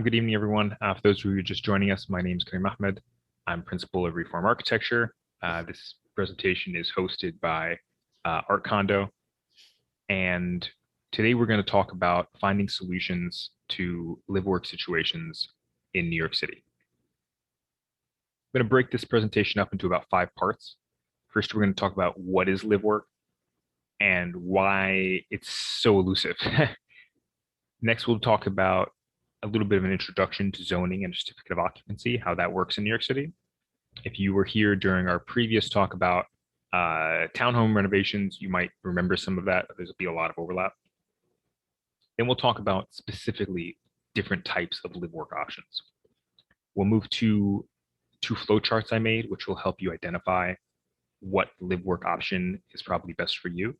Good evening, everyone. For those of you who are just joining us, my name is Karim Ahmed. I'm Principal of Reform Architecture. This presentation is hosted by ArtCondo. And today we're going to talk about finding solutions to live-work situations in New York City. I'm going to break this presentation up into about 5 parts. First, we're going to talk about what is live-work and why it's so elusive. Next, we'll talk about a little bit of an introduction to zoning and certificate of occupancy, how that works in New York City. If you were here during our previous talk about townhome renovations, you might remember some of that. There'll be a lot of overlap. Then we'll talk about specifically different types of live work options. We'll move to 2 flowcharts I made, which will help you identify what live work option is probably best for you.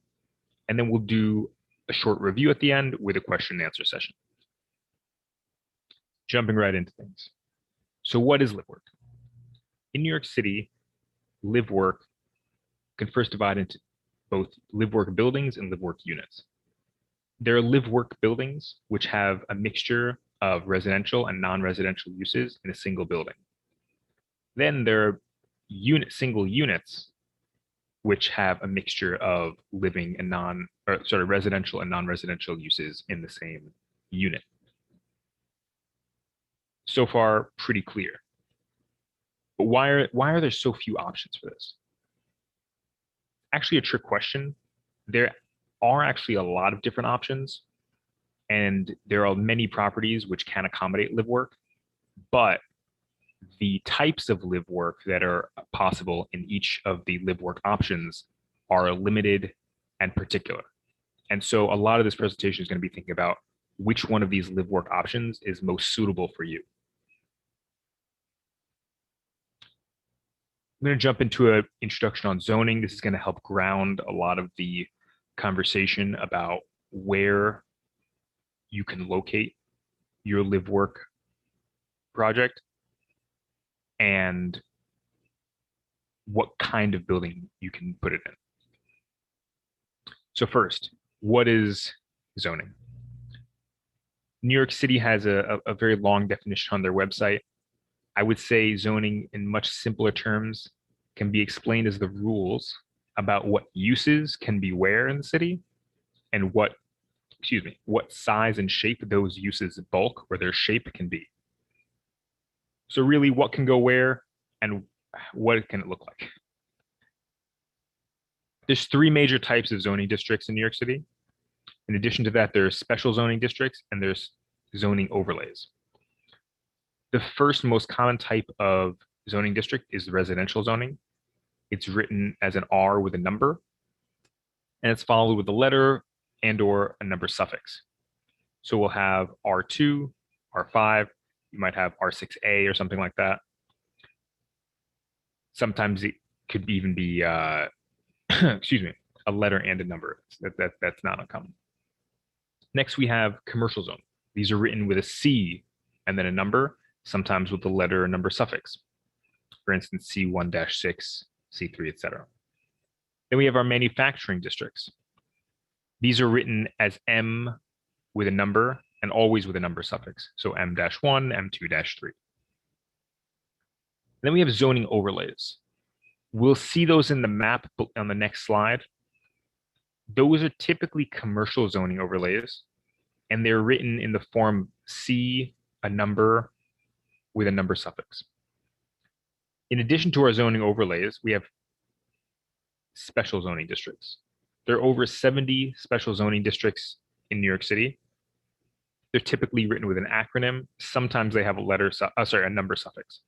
And then we'll do a short review at the end with a question and answer session. Jumping right into things. So what is live work? In New York City, live work can first divide into both live work buildings and live work units. There are live work buildings which have a mixture of residential and non-residential uses in a single building. Then there are single units which have a mixture of living and residential and non-residential uses in the same unit. So far, pretty clear. But why are there so few options for this? Actually, a trick question. There are actually a lot of different options, and there are many properties which can accommodate live work, but the types of live work that are possible in each of the live work options are limited and particular. And so a lot of this presentation is going to be thinking about which one of these live work options is most suitable for you. I'm going to jump into an introduction on zoning. This is going to help ground a lot of the conversation about where you can locate your live work project and what kind of building you can put it in. So first, what is zoning? New York City has a very long definition on their website. I would say zoning, in much simpler terms, can be explained as the rules about what uses can be where in the city and what size and shape those uses bulk or their shape can be. So really, what can go where and what can it look like? There's 3 major types of zoning districts in New York City. In addition to that, there's special zoning districts and there's zoning overlays. The first most common type of zoning district is residential zoning. It's written as an R with a number, and it's followed with a letter and or a number suffix. So we'll have R2, R5, you might have R6A or something like that. Sometimes it could even be, excuse me, a letter and a number. That's not uncommon. Next, we have commercial zone. These are written with a C and then a number, sometimes with the letter or number suffix. For instance, C1-6, C3, etc. Then we have our manufacturing districts. These are written as M with a number and always with a number suffix. So M-1, M2-3. Then we have zoning overlays. We'll see those in the map on the next slide. Those are typically commercial zoning overlays, and they're written in the form C, a number with a number suffix. In addition to our zoning overlays, we have special zoning districts. There are over 70 special zoning districts in New York City. They're typically written with an acronym. Sometimes they have a number suffix.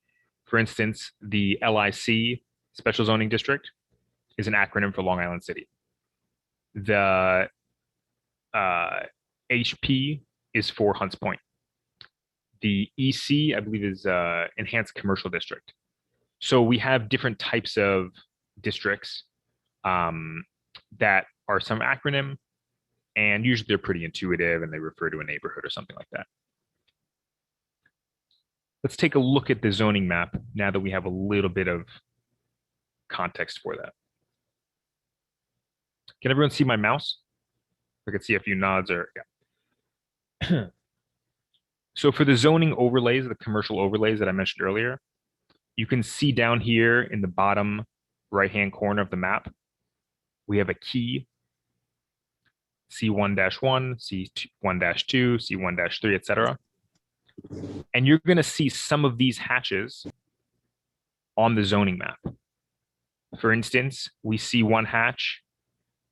For instance, the LIC, Special Zoning District, is an acronym for Long Island City. The HP is for Hunts Point. The EC, I believe, is Enhanced Commercial District. So we have different types of districts that are some acronym, and usually they're pretty intuitive and they refer to a neighborhood or something like that. Let's take a look at the zoning map now that we have a little bit of context for that. Can everyone see my mouse? I can see a few nods or, yeah. So for the zoning overlays, the commercial overlays that I mentioned earlier, you can see down here in the bottom right-hand corner of the map, we have a key C1-1, C1-2, C1-3, etc. And you're going to see some of these hatches on the zoning map. For instance, we see one hatch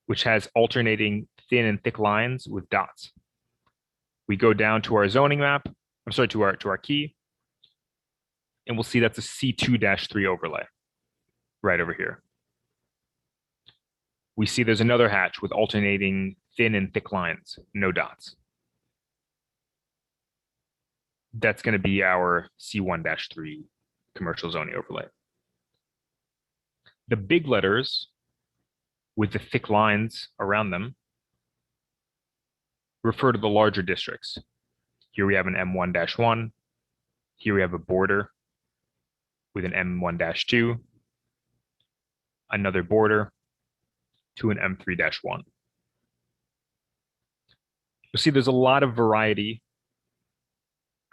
which has alternating thin and thick lines with dots. We go down to our zoning map, I'm sorry, to our key, and we'll see that's a C2-3 overlay right over here. We see there's another hatch with alternating thin and thick lines, no dots. That's going to be our C1-3 commercial zoning overlay. The big letters with the thick lines around them refer to the larger districts. Here we have an M1-1. Here we have a border with an M1-2, another border to an M3-1. You'll see there's a lot of variety.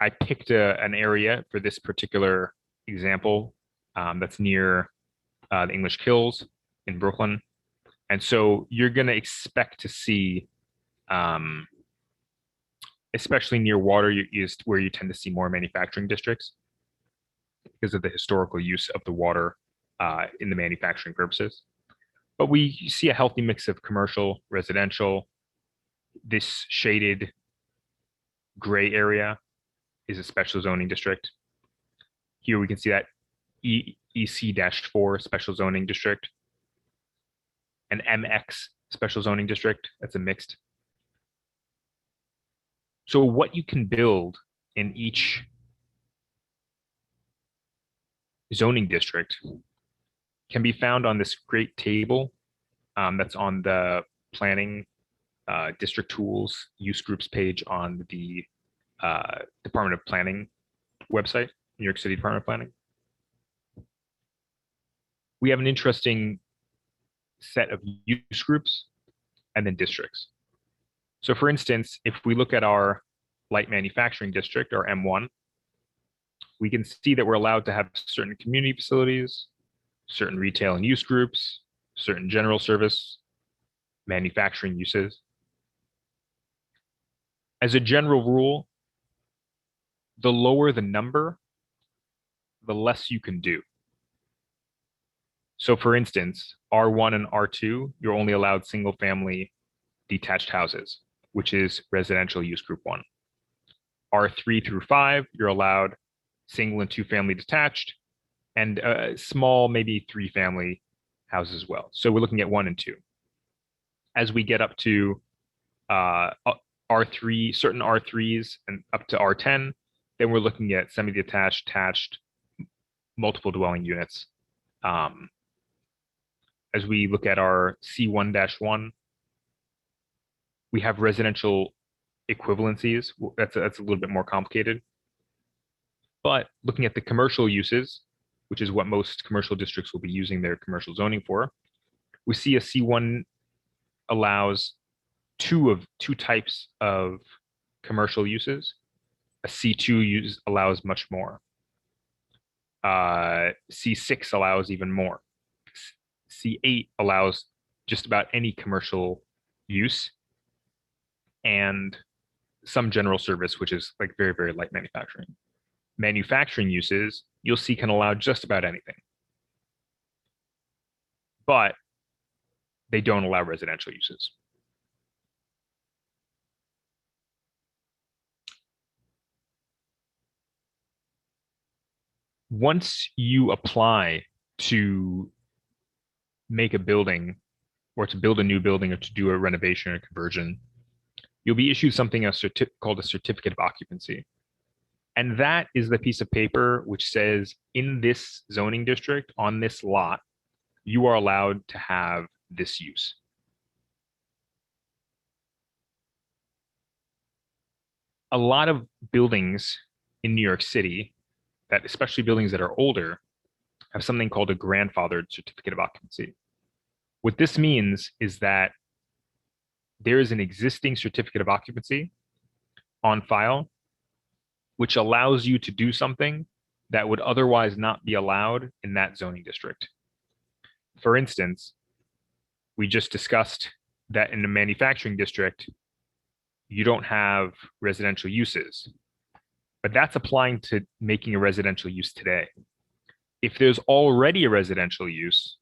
I picked an area for this particular example that's near the English Kills in Brooklyn. And so you're going to expect to see, especially near water, is where you tend to see more manufacturing districts because of the historical use of the water in the manufacturing purposes. But we see a healthy mix of commercial, residential. This shaded gray area is a special zoning district. Here we can see that EC-4 special zoning district, an MX special zoning district, that's a mixed. So what you can build in each zoning district can be found on this great table that's on the planning district tools use groups page on the Department of Planning website, New York City Department of Planning. We have an interesting set of use groups and then districts. So for instance, if we look at our light manufacturing district, or M1, we can see that we're allowed to have certain community facilities, certain retail and use groups, certain general service, manufacturing uses. As a general rule, the lower the number, the less you can do. So for instance, R1 and R2, you're only allowed single family detached houses, which is residential use group 1. R3 through 5, you're allowed single and 2 family detached, and small, maybe 3 family houses as well. So we're looking at 1 and 2. As we get up to R3, certain R3s and up to R10, then we're looking at semi-detached, attached, multiple dwelling units. As we look at our C1-1, we have residential equivalencies. That's a little bit more complicated. But looking at the commercial uses, which is what most commercial districts will be using their commercial zoning for, we see a C1 allows two types of commercial uses. A C2 allows much more. C6 allows even more. C8 allows just about any commercial use and some general service, which is like very, very light manufacturing. Manufacturing uses, you'll see, can allow just about anything. But they don't allow residential uses. Once you apply to make a building or to build a new building or to do a renovation or conversion, you'll be issued something called a certificate of occupancy. And that is the piece of paper which says in this zoning district, on this lot, you are allowed to have this use. A lot of buildings in New York City, that especially buildings that are older, have something called a grandfathered certificate of occupancy. What this means is that there is an existing certificate of occupancy on file, which allows you to do something that would otherwise not be allowed in that zoning district. For instance, we just discussed that in a manufacturing district, you don't have residential uses, but that's applying to making a residential use today. If there's already a residential use,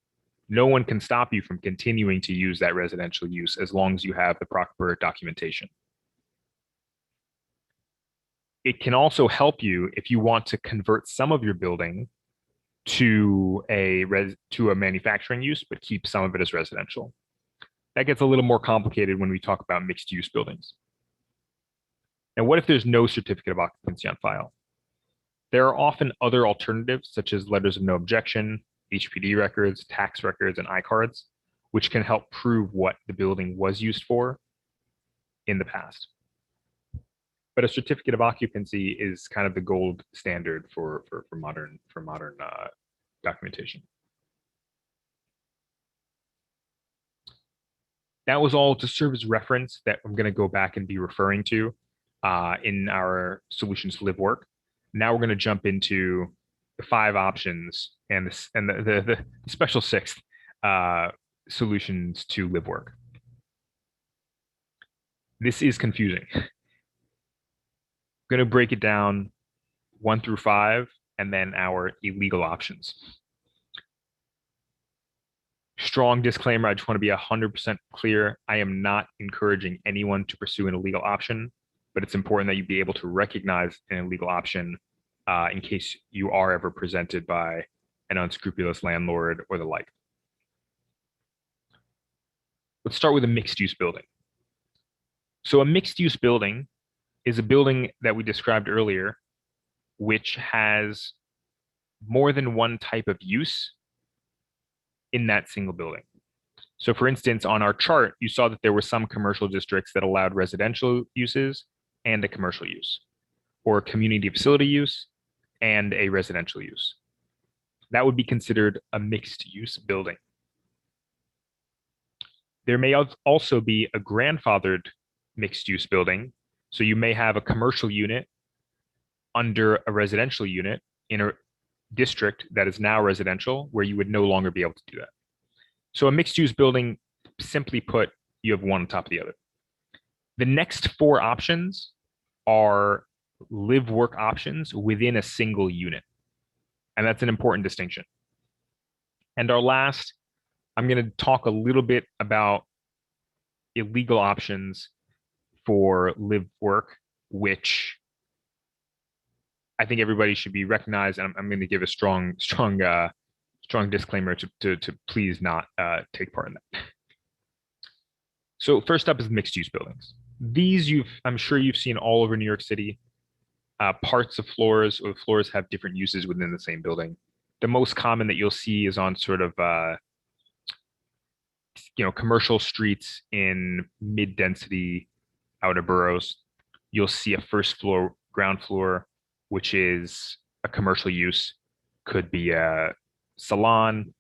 no one can stop you from continuing to use that residential use as long as you have the proper documentation. It can also help you if you want to convert some of your building to a manufacturing use, but keep some of it as residential. That gets a little more complicated when we talk about mixed use buildings. And what if there's no certificate of occupancy on file? There are often other alternatives, such as letters of no objection, HPD records, tax records, and iCards, which can help prove what the building was used for in the past. But a certificate of occupancy is kind of the gold standard for modern documentation. That was all to serve as reference that I'm going to go back and be referring to in our solutions to LiveWork. Now we're going to jump into the 5 options and the special 6th solutions to LiveWork. This is confusing. I'm going to break it down 1 through 5 and then our illegal options. Strong disclaimer, I just want to be 100% clear. I am not encouraging anyone to pursue an illegal option, but it's important that you be able to recognize an illegal option in case you are ever presented by an unscrupulous landlord or the like. Let's start with a mixed-use building. So a mixed-use building is a building that we described earlier, which has more than one type of use in that single building. So for instance, on our chart, you saw that there were some commercial districts that allowed residential uses and a commercial use, or community facility use and a residential use. That would be considered a mixed use building. There may also be a grandfathered mixed use building. So you may have a commercial unit under a residential unit in a district that is now residential, where you would no longer be able to do that. So a mixed use building, simply put, you have one on top of the other. The next 4 options are LiveWork options within a single unit. And that's an important distinction. And our last, I'm going to talk a little bit about illegal options for LiveWork, which I think everybody should be recognized. And I'm going to give a strong disclaimer to please not take part in that. So first up is mixed use buildings. These I'm sure you've seen all over New York City. Parts of floors or floors have different uses within the same building. The most common that you'll see is on sort of commercial streets in mid-density outer boroughs. You'll see a first floor, ground floor, which is a commercial use. Could be a salon,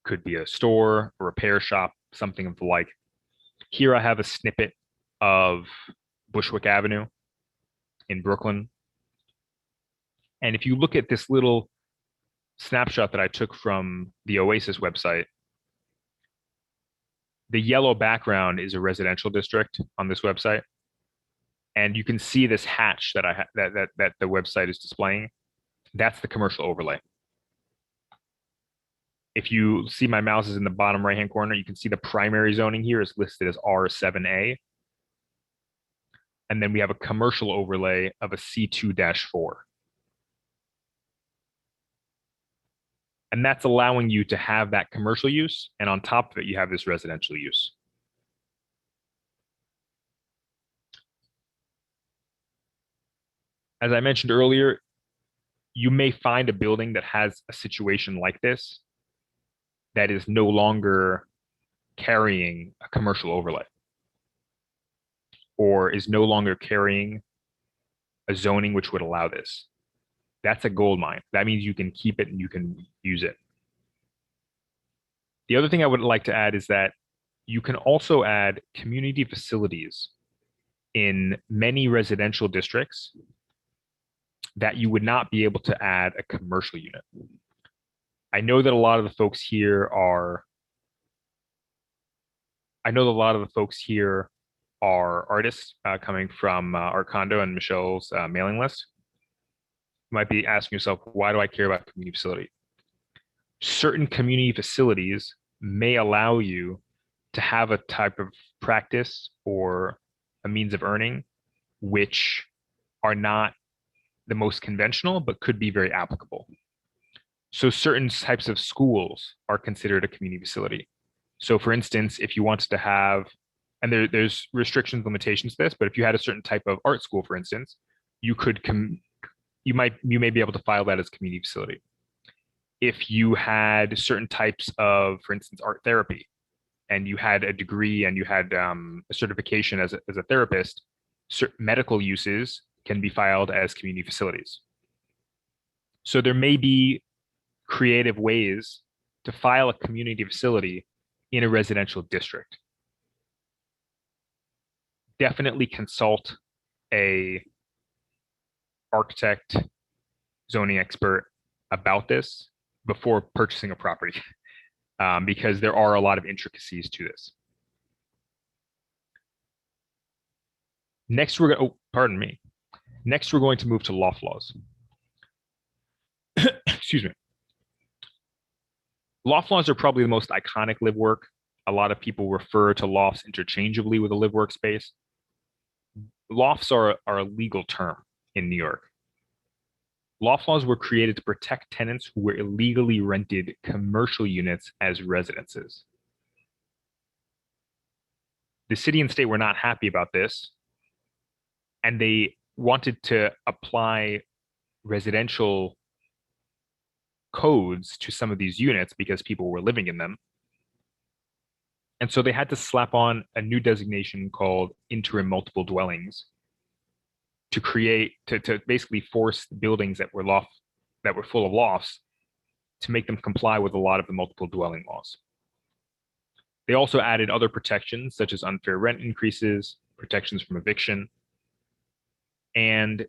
could be a store, a repair shop, something of the like. Here I have a snippet of Bushwick Avenue in Brooklyn. And if you look at this little snapshot that I took from the Oasis website, the yellow background is a residential district on this website. And you can see this hatch that that the website is displaying. That's the commercial overlay. If you see my mouse is in the bottom right-hand corner, you can see the primary zoning here is listed as R7A. And then we have a commercial overlay of a C2-4. And that's allowing you to have that commercial use. And on top of it, you have this residential use. As I mentioned earlier, you may find a building that has a situation like this that is no longer carrying a commercial overlay or is no longer carrying a zoning which would allow this. That's a gold mine. That means you can keep it and you can use it. The other thing I would like to add is that you can also add community facilities in many residential districts that you would not be able to add a commercial unit. I know that a lot of the folks here are artists coming from ArtCondo and Michelle's mailing list. You might be asking yourself, why do I care about community facility? Certain community facilities may allow you to have a type of practice or a means of earning which are not the most conventional, but could be very applicable. So certain types of schools are considered a community facility. So for instance, if you wanted to have, and there's restrictions, limitations to this, but if you had a certain type of art school, for instance, you may be able to file that as community facility. If you had certain types of, for instance, art therapy, and you had a degree and you had a certification as a therapist, medical uses can be filed as community facilities. So there may be creative ways to file a community facility in a residential district. Definitely consult a architect, zoning expert about this before purchasing a property, because there are a lot of intricacies to this. Next, Next, we're going to move to loft laws. Excuse me. Loft laws are probably the most iconic LiveWork. A lot of people refer to lofts interchangeably with a LiveWork space. Lofts are a legal term in New York. Loft laws were created to protect tenants who were illegally rented commercial units as residences. The city and state were not happy about this, and they wanted to apply residential codes to some of these units because people were living in them. And so they had to slap on a new designation called interim multiple dwellings to basically force buildings that were full of lofts to make them comply with a lot of the multiple dwelling laws. They also added other protections such as unfair rent increases, protections from eviction, and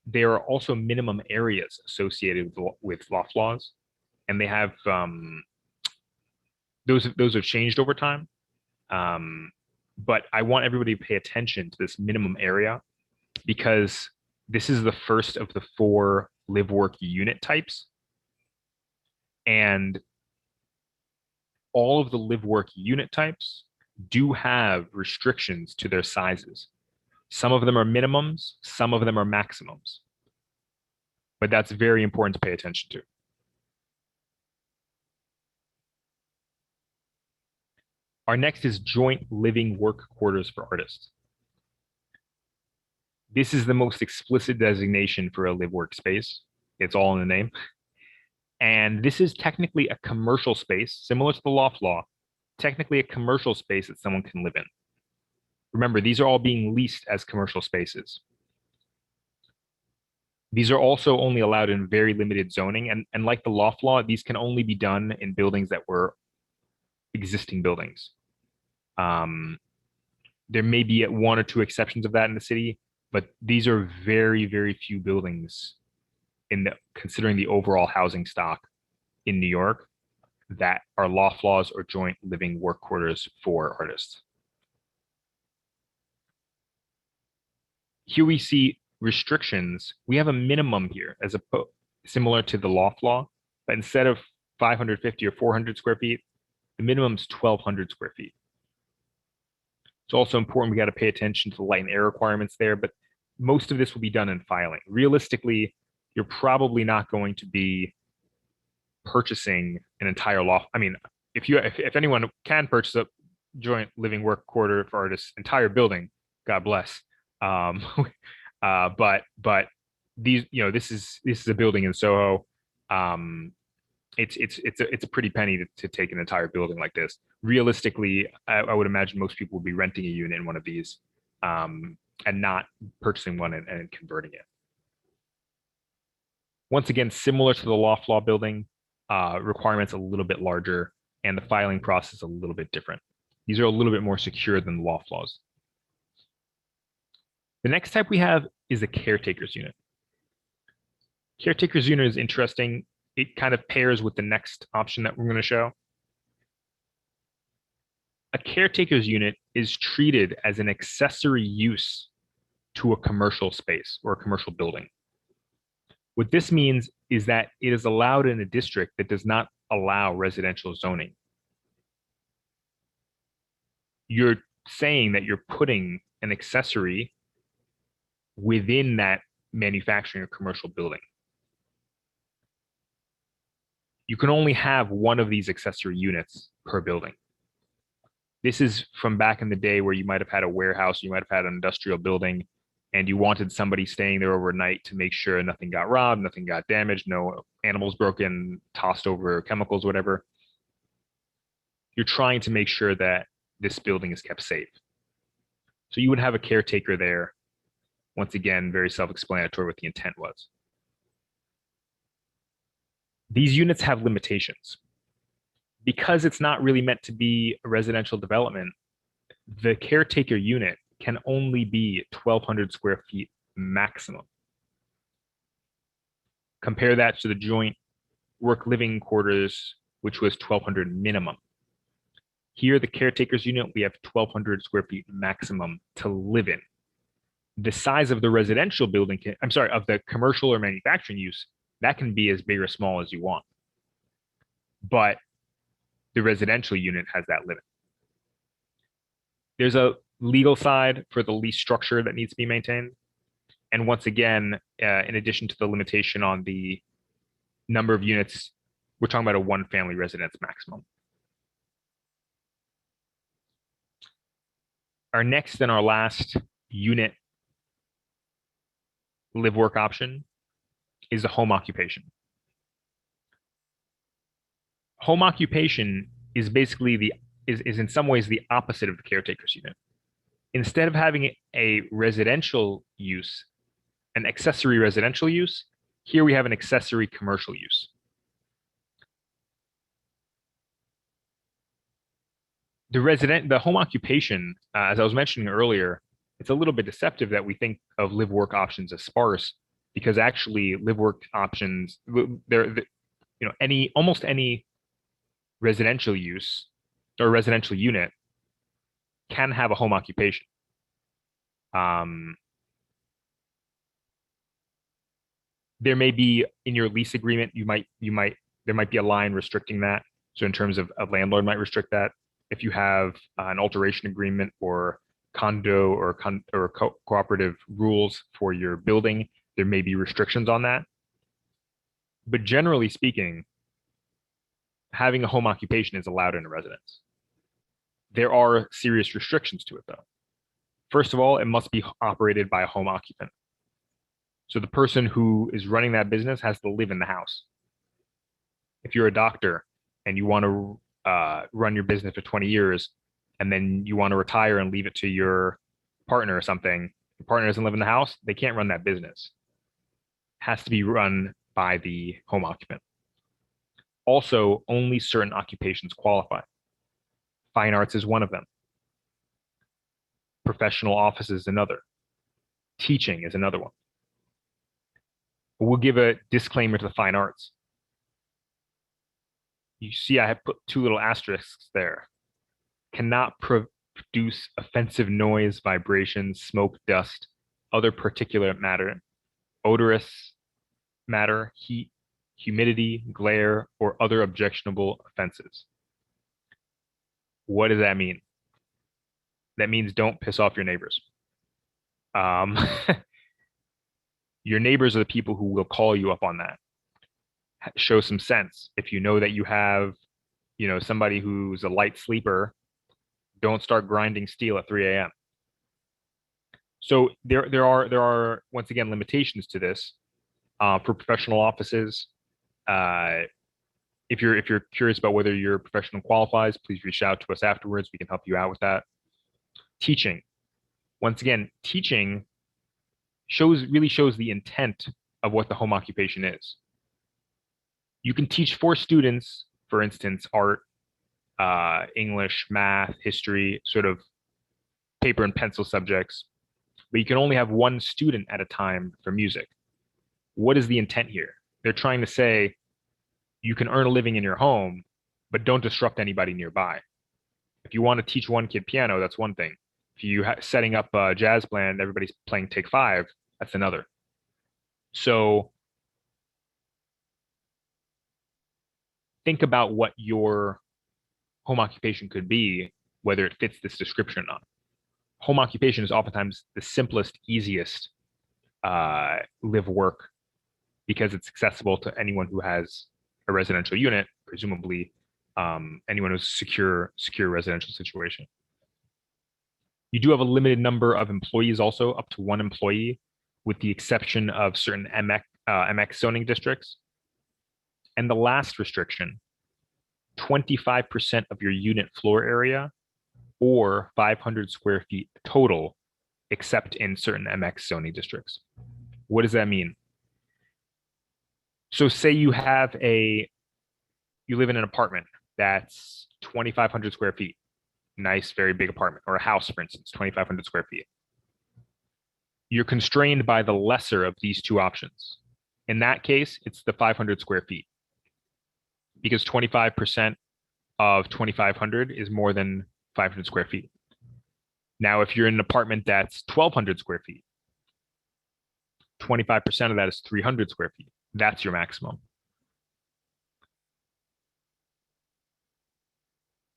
there are also minimum areas associated with loft laws, and they have those have changed over time. But I want everybody to pay attention to this minimum area because this is the first of the 4 LiveWork unit types, and all of the LiveWork unit types do have restrictions to their sizes. Some of them are minimums, some of them are maximums. But that's very important to pay attention to. Our next is joint living work quarters for artists. This is the most explicit designation for a LiveWork space. It's all in the name. And this is technically a commercial space, similar to the loft law, technically a commercial space that someone can live in. Remember, these are all being leased as commercial spaces. These are also only allowed in very limited zoning. And like the loft law, these can only be done in buildings that were existing buildings. There may be 1 or 2 exceptions of that in the city, but these are very, very few buildings considering the overall housing stock in New York that are loft laws or joint living work quarters for artists. Here we see restrictions. We have a minimum here similar to the loft law, but instead of 550 or 400 square feet, the minimum is 1,200 square feet. It's also important, we got to pay attention to the light and air requirements there, but most of this will be done in filing. Realistically, you're probably not going to be purchasing an entire loft. I mean, if anyone can purchase a joint living work quarter for artists, entire building, God bless. But these, this is a building in Soho. It's a pretty penny to take an entire building like this. Realistically, I would imagine most people would be renting a unit in one of these, and not purchasing one and converting it. Once again, similar to the loft law building, requirements a little bit larger, and the filing process a little bit different. These are a little bit more secure than the loft laws. The next type we have is a caretaker's unit. Caretaker's unit is interesting. It kind of pairs with the next option that we're going to show. A caretaker's unit is treated as an accessory use to a commercial space or a commercial building. What this means is that it is allowed in a district that does not allow residential zoning. You're saying that you're putting an accessory within that manufacturing or commercial building. You can only have one of these accessory units per building. This is from back in the day where you might have had a warehouse, you might have had an industrial building, and you wanted somebody staying there overnight to make sure nothing got robbed, nothing got damaged, no animals broken, tossed over chemicals, whatever. You're trying to make sure that this building is kept safe. So you would have a caretaker there. Once again, very self-explanatory what the intent was. These units have limitations. Because it's not really meant to be a residential development, the caretaker unit can only be 1,200 square feet maximum. Compare that to the joint work living quarters, which was 1,200 minimum. Here, the caretaker's unit, we have 1,200 square feet maximum to live in. The size of the residential building, of the commercial or manufacturing use, that can be as big or small as you want. But the residential unit has that limit. There's a legal side for the lease structure that needs to be maintained. And once again, in addition to the limitation on the number of units, we're talking about a one-family residence maximum. Our next and our last unit live-work option is a home occupation. Home occupation is basically is in some ways the opposite of the caretaker's unit. Instead of having a residential use, an accessory residential use, here we have an accessory commercial use. The home occupation, as I was mentioning earlier, it's a little bit deceptive that we think of live work options as sparse, because actually live work options, almost any residential use or residential unit can have a home occupation. There may be in your lease agreement, there might be a line restricting that. So in terms of a landlord might restrict that. If you have an alteration agreement or condo or cooperative rules for your building, there may be restrictions on that. But generally speaking, having a home occupation is allowed in a residence. There are serious restrictions to it, though. First of all, it must be operated by a home occupant. So the person who is running that business has to live in the house. If you're a doctor and you want to run your business for 20 years and then you want to retire and leave it to your partner or something, your partner doesn't live in the house, they can't run that business. It has to be run by the home occupant. Also, only certain occupations qualify. Fine arts is one of them. Professional office is another. Teaching is another one. We'll give a disclaimer to the fine arts. You see, I have put two little asterisks there. Cannot produce offensive noise, vibrations, smoke, dust, other particulate matter, odorous matter, heat, humidity, glare, or other objectionable offenses. What does that mean? That means don't piss off your neighbors. Your neighbors are the people who will call you up on that. Show some sense. If you know that you have, somebody who's a light sleeper, don't start grinding steel at 3 a.m. So there are once again limitations to this for professional offices. If you're curious about whether your professional qualifies, please reach out to us afterwards. We can help you out with that. Teaching. Once again, teaching really shows the intent of what the home occupation is. You can teach 4 students, for instance, art, English, math, history, sort of paper and pencil subjects, but you can only have 1 student at a time for music. What is the intent here? They're trying to say you can earn a living in your home, but don't disrupt anybody nearby. If you want to teach one kid piano, that's one thing. If you setting up a jazz band, everybody's playing Take Five, that's another. So think about what your home occupation could be, whether it fits this description or not. Home occupation is oftentimes the simplest, easiest live work because it's accessible to anyone who has a residential unit, presumably anyone who's secure residential situation. You do have a limited number of employees also, up to one employee, with the exception of certain MX zoning districts. And the last restriction, 25% of your unit floor area or 500 square feet total, except in certain MX zoning districts. What does that mean? So say you live in an apartment that's 2,500 square feet, nice, very big apartment, or a house, for instance, 2,500 square feet. You're constrained by the lesser of these two options. In that case, it's the 500 square feet because 25% of 2,500 is more than 500 square feet. Now, if you're in an apartment that's 1,200 square feet, 25% of that is 300 square feet. That's your maximum.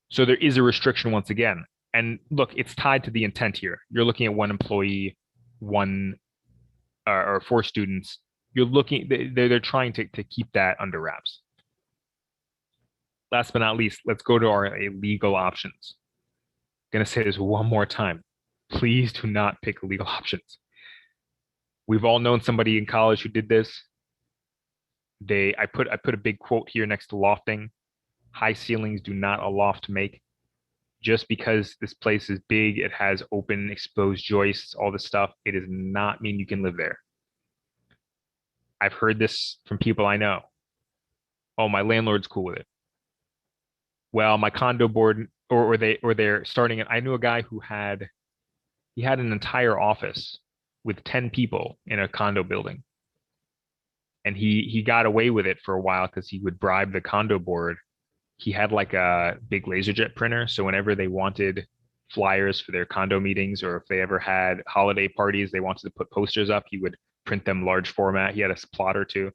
So there is a restriction once again. And look, it's tied to the intent here. You're looking at one employee, one or 4 students. You're looking, they're trying to keep that under wraps. Last but not least, let's go to our illegal options. I'm going to say this one more time. Please do not pick illegal options. We've all known somebody in college who did this. I put a big quote here next to lofting. High ceilings do not a loft make. Just because this place is big, it has open, exposed joists, all this stuff, it does not mean you can live there. I've heard this from people I know. Oh, my landlord's cool with it. Well, my condo board, or they're starting it. I knew a guy who had an entire office with 10 people in a condo building. And he got away with it for a while because he would bribe the condo board. He had like a big laserjet printer. So whenever they wanted flyers for their condo meetings, or if they ever had holiday parties, they wanted to put posters up, he would print them large format. He had a plotter too.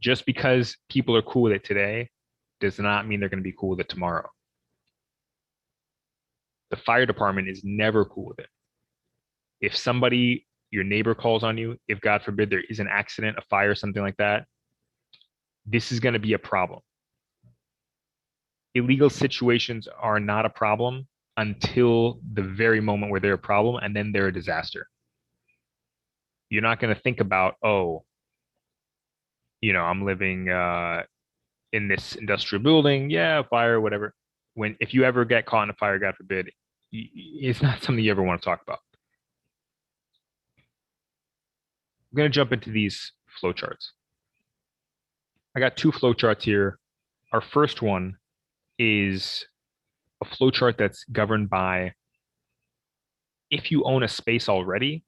Just because people are cool with it today does not mean they're going to be cool with it tomorrow. The fire department is never cool with it. If somebody, your neighbor calls on you, if God forbid there is an accident, a fire, something like that, this is going to be a problem. Illegal situations are not a problem until the very moment where they're a problem, and then they're a disaster. You're not going to think about, oh, I'm living in this industrial building, yeah, fire, whatever. If you ever get caught in a fire, God forbid, it's not something you ever want to talk about. I'm going to jump into these flowcharts. I got 2 flowcharts here. Our first one is a flowchart that's governed by if you own a space already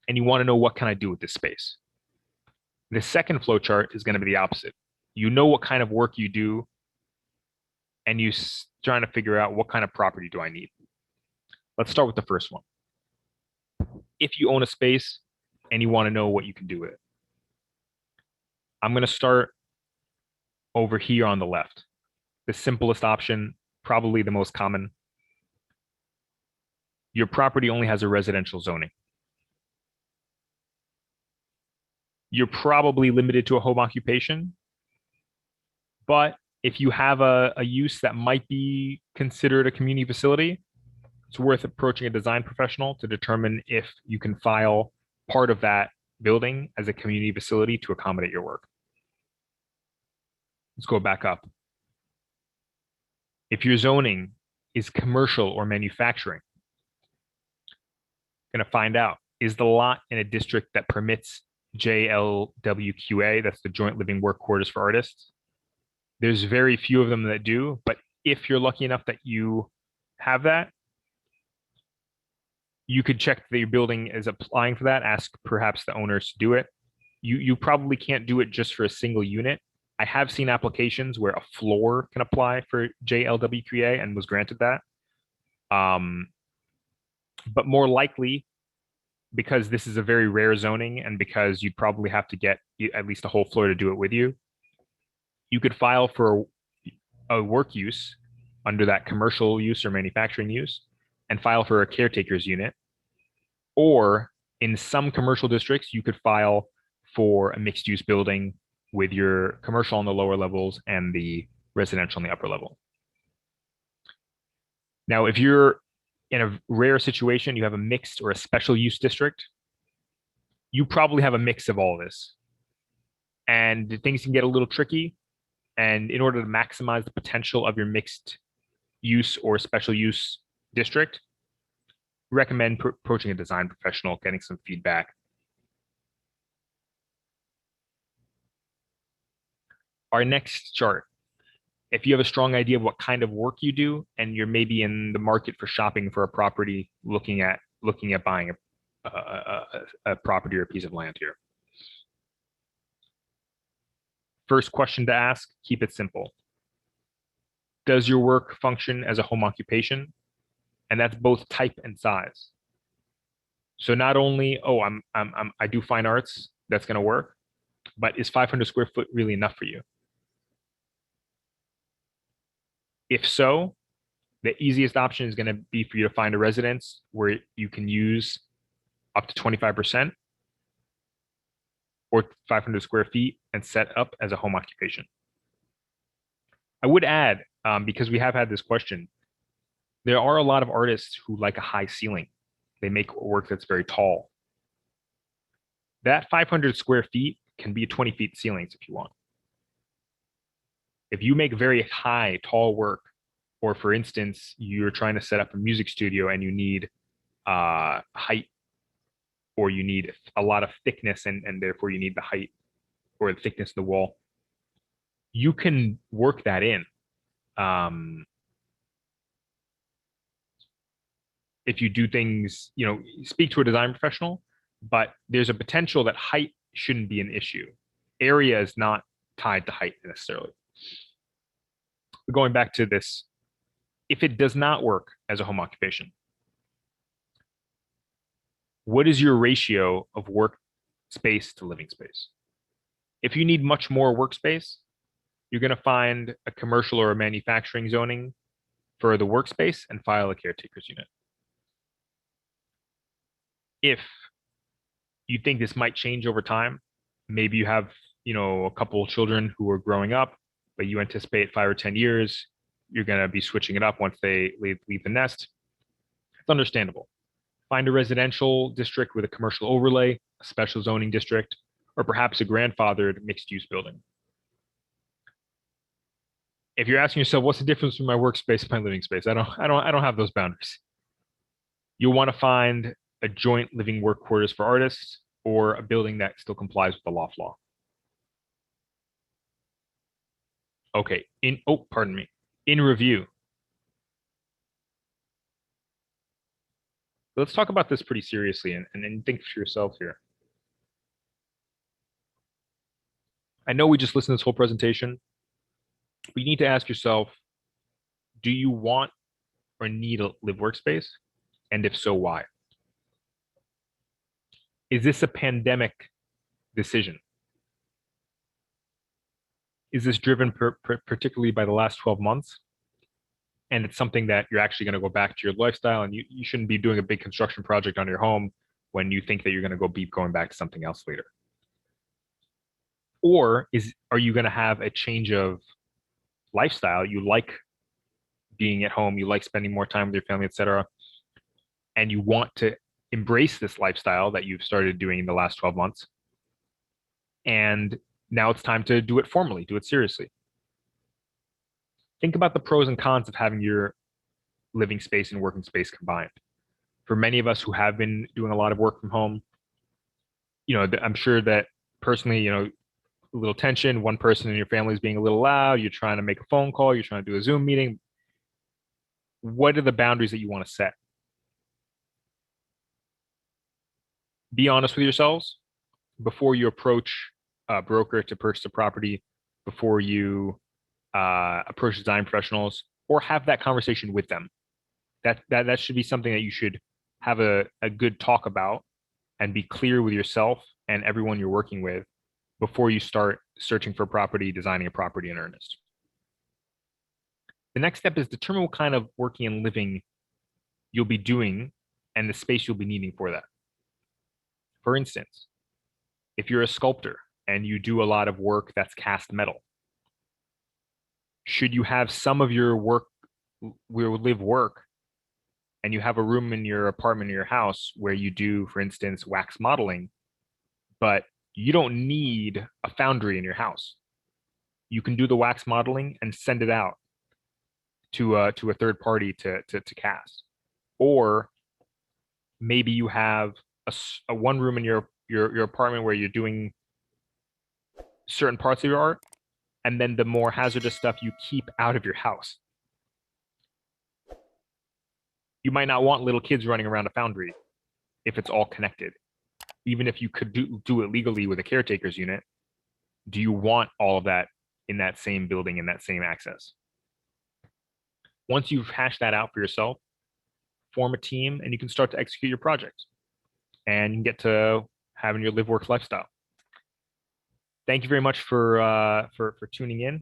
and you want to know what can I do with this space. The second flowchart is going to be the opposite. You know what kind of work you do, and you're trying to figure out what kind of property do I need. Let's start with the first one. If you own a space and you want to know what you can do with it. I'm going to start over here on the left. The simplest option, probably the most common. Your property only has a residential zoning. You're probably limited to a home occupation, but if you have a use that might be considered a community facility, it's worth approaching a design professional to determine if you can file part of that building as a community facility to accommodate your work. Let's go back up. If your zoning is commercial or manufacturing, going to find out, is the lot in a district that permits JLWQA, that's the Joint Living Work Quarters for Artists? There's very few of them that do, but if you're lucky enough that you have that, You could check that your building is applying for that. Ask perhaps the owners to do it. You probably can't do it just for a single unit. I have seen applications where a floor can apply for JLWQA and was granted that. But more likely, because this is a very rare zoning and because you'd probably have to get at least a whole floor to do it with you, you could file for a work use under that commercial use or manufacturing use and file for a caretaker's unit. Or in some commercial districts, you could file for a mixed use building with your commercial on the lower levels and the residential on the upper level. Now, if you're in a rare situation, you have a mixed or a special use district, you probably have a mix of all this. And things can get a little tricky. And in order to maximize the potential of your mixed use or special use district, recommend approaching a design professional, getting some feedback. Our next chart. If you have a strong idea of what kind of work you do, and you're maybe in the market for shopping for a property, looking at buying a property or a piece of land here. First question to ask, keep it simple. Does your work function as a home occupation? And that's both type and size. So not only, oh, I do fine arts, that's going to work, but is 500 square foot really enough for you? If so, the easiest option is going to be for you to find a residence where you can use up to 25% or 500 square feet and set up as a home occupation. I would add, because we have had this question, there are a lot of artists who like a high ceiling. They make work that's very tall. That 500 square feet can be 20 feet ceilings if you want. If you make very high, tall work, or for instance, you're trying to set up a music studio and you need height, or you need a lot of thickness and therefore you need the height or the thickness of the wall, you can work that in. If you do things, speak to a design professional, but there's a potential that height shouldn't be an issue. Area is not tied to height necessarily. Going back to this, if it does not work as a home occupation, what is your ratio of work space to living space? If you need much more workspace, you're going to find a commercial or a manufacturing zoning for the workspace and file a caretaker's unit. If you think this might change over time, maybe you have, a couple of children who are growing up, but you anticipate 5 or 10 years, you're going to be switching it up once they leave the nest. It's understandable. Find a residential district with a commercial overlay, a special zoning district, or perhaps a grandfathered mixed-use building. If you're asking yourself, what's the difference between my workspace and my living space? I don't have those boundaries. You'll want to find a joint living work quarters for artists or a building that still complies with the loft law. Okay, in review. Let's talk about this pretty seriously and think for yourself here. I know we just listened to this whole presentation, but you need to ask yourself, do you want or need a live workspace? And if so, why? Is this a pandemic decision? Is this driven particularly by the last 12 months? And it's something that you're actually going to go back to your lifestyle, and you shouldn't be doing a big construction project on your home when you think that you're going to be going back to something else later. Or are you going to have a change of lifestyle? You like being at home, you like spending more time with your family, etc. And you want to embrace this lifestyle that you've started doing in the last 12 months. And now it's time to do it formally, do it seriously. Think about the pros and cons of having your living space and working space combined. For many of us who have been doing a lot of work from home, I'm sure that personally, a little tension, one person in your family is being a little loud, you're trying to make a phone call, you're trying to do a Zoom meeting. What are the boundaries that you want to set? Be honest with yourselves before you approach a broker to purchase a property, before you approach design professionals, or have that conversation with them. That should be something that you should have a good talk about and be clear with yourself and everyone you're working with before you start searching for property, designing a property in earnest. The next step is determine what kind of working and living you'll be doing and the space you'll be needing for that. For instance, if you're a sculptor and you do a lot of work that's cast metal, should you have some of your work, live work, and you have a room in your apartment or your house where you do, for instance, wax modeling, but you don't need a foundry in your house. You can do the wax modeling and send it out to a third party to cast. Or maybe you have a one room in your apartment where you're doing certain parts of your art, and then the more hazardous stuff you keep out of your house. You might not want little kids running around a foundry if it's all connected. Even if you could do it legally with a caretaker's unit, do you want all of that in that same building, in that same access? Once you've hashed that out for yourself, form a team and you can start to execute your project and you can get to having your live work lifestyle. Thank you very much for tuning in.